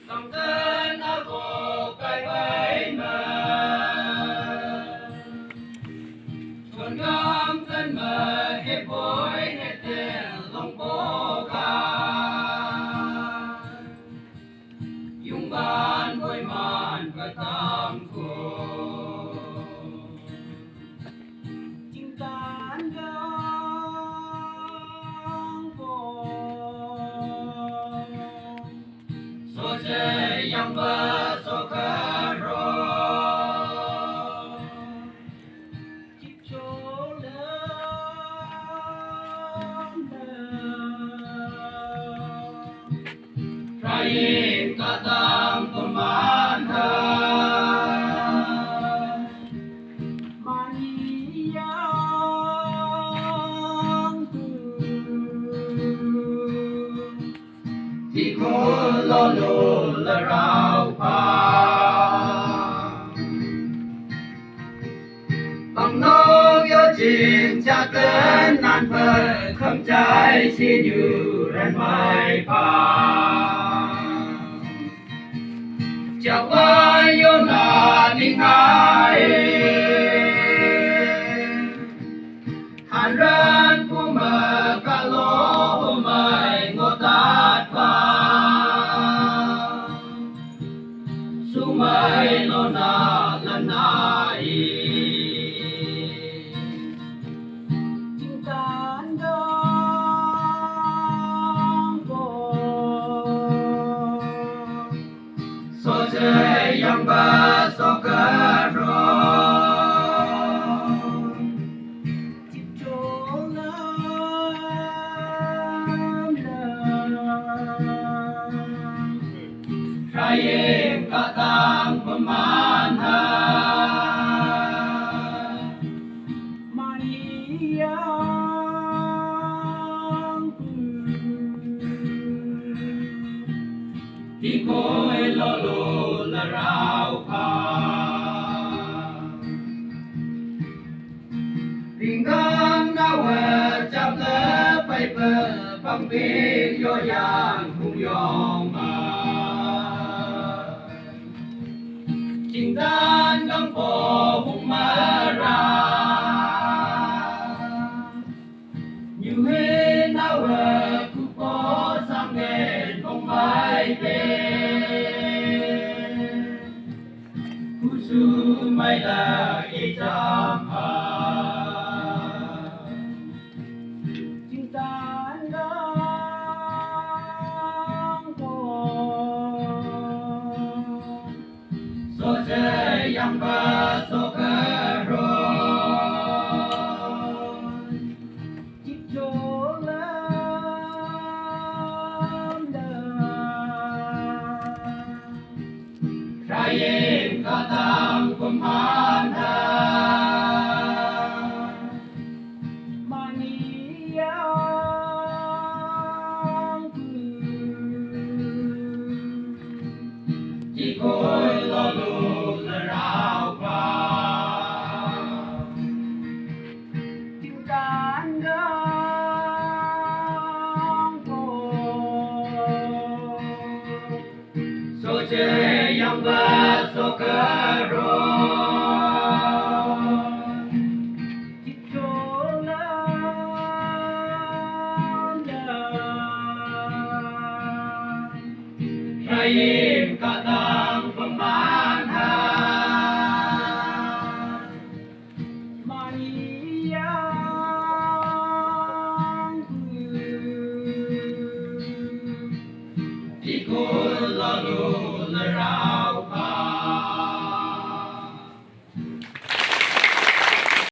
lòng dân áo bộ cái bấy mờ chuồn gom dân mờ hết bối hết tiền lòng bố ca dùng ban bối màn và tam khổ chính tan găng vô số chơi yang bơ số khờ rô chip chỗ lớn Rai cả tam con man thơ mani yang thì cô lo lồ là rau pa bằng nô yêu chim cha tên nan phật không trái xin như ren mai pa chào ai yêu na ninh hai hàn ran pu mờ ca lô mai ngô tát pa su mai lo na lần nai chim tan đông vô so chơi yang ba so ca ro chim chỗ lớn Rai em cả tam con man ha mani yang thì coi lo lồ là rau pa tình cảm nào chạm lỡ bay bờ bằng biết yo yang cũng yong mà chính tan găng bò hùng mà ra nhiều hết nào cứ có sang nghề không phải tên cú su mai là ý chăm hà chính tan găng bò so chơi yang ba so ca ro chip chỗ lớn Rai em cả tam con man ha mani yang chỉ coi lo lồ là rau pa tình tan găng vô so chơi yang ba so ca ro chip chỗ lớn Rai em cả tam con man ha mani yang thì cô